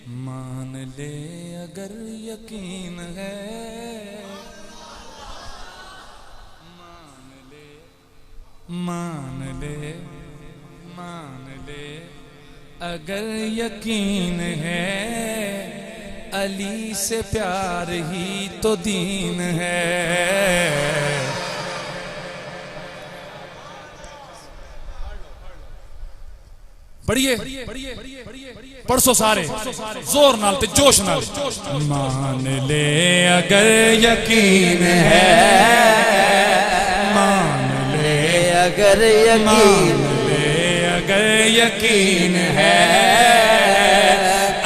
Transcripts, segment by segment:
मान ले अगर यकीन है, मान ले मान ले मान ले अगर यकीन है, अली से प्यार ही तो दीन है। पढ़िए पढ़सो सारे जोर नाल ते जोश नाल। मान ले अगर यकीन है, मान ले अगर यकीन, अगर यकीन है,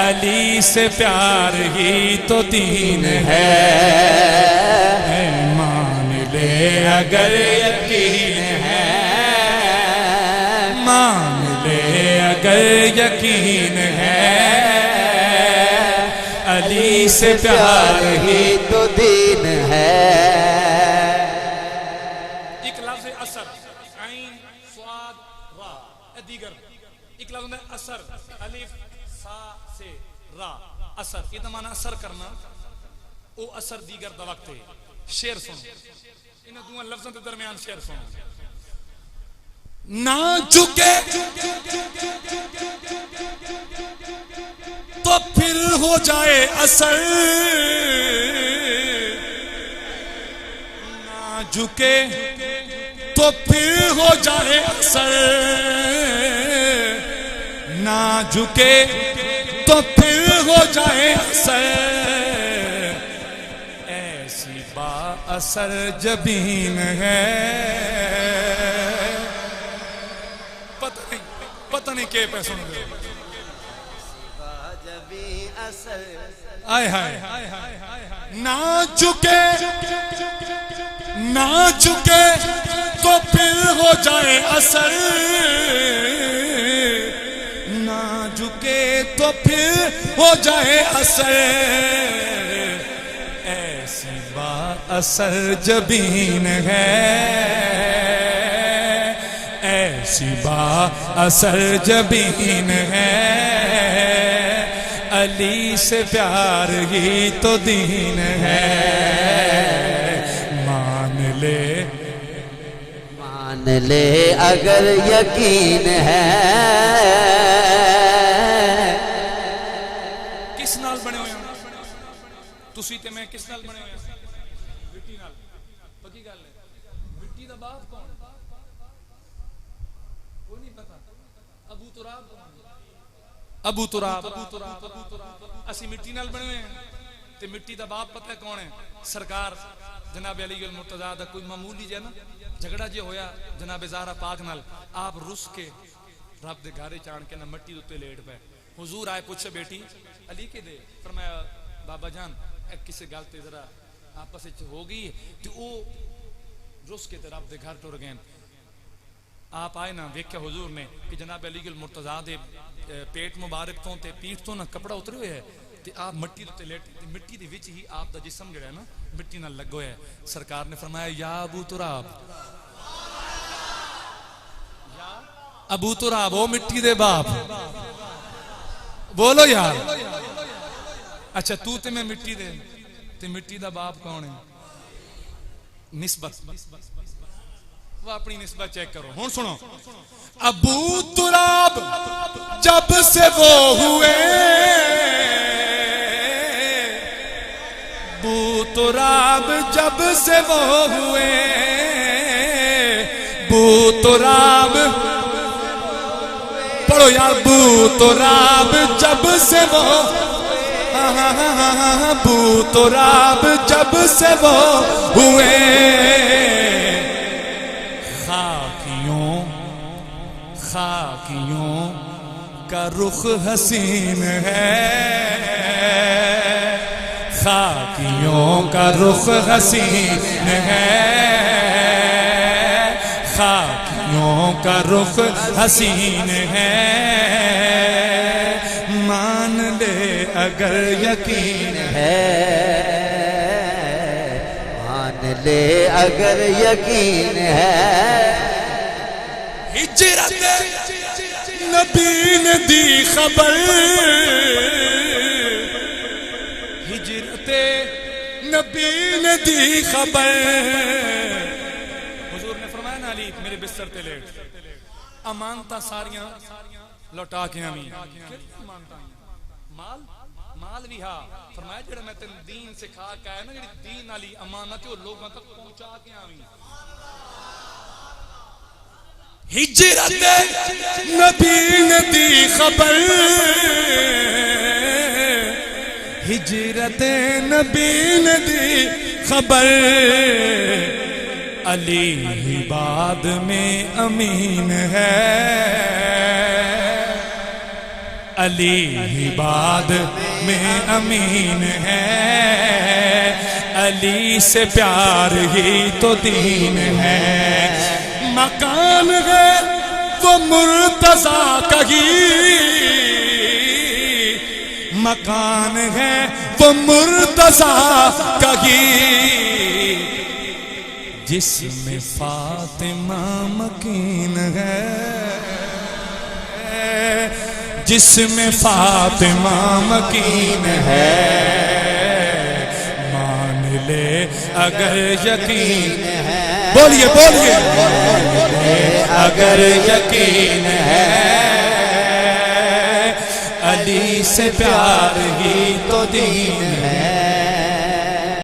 अली से प्यार ही तो दीन है। मान ले अगर यकीन है, मान ले अगर यकीन है, अली से प्यार ही तो दीन है। एक लफ्ज़ असर, आइन स्वाद रा, दीगर एक लफ्ज़ है असर, अलिफ सा से रा, असर ये तो माना असर करना, वो असर दीगर दा वक्त है। शेर सुनो, इन दोनों लफ्ज़ों के दरमियान शेर सुनो। ना झुके तो फिर हो जाए असर, ना झुके तो फिर हो जाए असर, ना झुके तो फिर हो जाए असर। ऐसी बा असर जबीन है, पता नहीं के पैसों में आय हाय ना झुके, ना झुके तो फिर हो जाए असर, ना झुके तो फिर हो जाए असर। ऐसी बात असर जबीन है, ऐसी बात असर जबीन है, अली से प्यार ही तो दीन है। मान ले अगर यकीन है। किस नाल बने हुए हो तुसी ते मैं, किस नाल बने हुए हैं? मिट्टी नाल। पक्की गल है। मिट्टी दा बाप कौन? कोई नहीं पता। अबू तुराब कौन? अबू तुराब। असी मिट्टी नाल बने हुए हैं ते मिट्टी दा बाप पता है कौन है? सरकार जनाब अली अल मुर्तजा दा कोई मामूली जे ना झगड़ा जे होया जनाब ज़हरा पाक नाल, आप रुस के रब दे घरे चाण के ना मट्टी उत्ते लेट पे। हुजूर आए पूछे बेटी अली के दे, फरमाया बाबा जान किसी गल ते जरा आपस विच हो गई ते ओ रुस के ते रब दे घर टुर गए। आप आए ना वेख्या हुजूर ने कि जनाब अली अल मुर्तजा दे पेट मुबारक तो ते पीठ तो ना कपड़ा उतरे हुए है ते आप मिट्टी उत्ते लेट, मिट्टी दे विच ही आप दा जिस्म जिहड़ा है ना मिट्टी नाल लग्गो है। सरकार ने फरमाया या अबू तुराब, या अबू तुराब ओ मिट्टी दे बाप, बोलो यार। अच्छा तू ते मैं मिट्टी दे ते मिट्टी दा बाप कौन है? निस्बत, वो अपनी निस्बत चेक करो। हुन सुनो, अबू तुराब जब से वो हुए, अबू तुराब जब से वो हुए, अबू तुराब पढ़ो यार, अबू तुराब जब से वो, अबू तुराब जब से वो हुए, खाकियों का रुख हसीन है, खाकियों का रुख हसीन है, खाकियों का रुख हसीन है। मान ले अगर यकीन है, मान ले अगर यकीन है। हिजरत नबी ने दी खबर, नबी ने दी खबर। हुजूर ने फरमाया ना अली मेरे बिस्तर ते लेट, अमानता सारियां लौटा के आवी। माल माल भी हा फरमाया जेड़ा मैं तेन दीन सिखा के आया ना, जेड़ी दीन वाली अमानत वो लोगों तक पहुंचा के आवी। हिजरत नबी ने दी खबर, हिजरत नबी ने दी खबर, अली ही बाद में अमीन है, अली ही बाद में अमीन है, अली से प्यार ही तो दीन है। मकान है वो मुर्तजा कही, मकान है वो मुर्तजा कही, जिसमें फातिमा मकीन है, जिसमें फातिमा मकीन है। मान ले अगर यकीन है, बोलिए बोलिए, अगर यकीन है, अली से प्यार ही तो दीन है।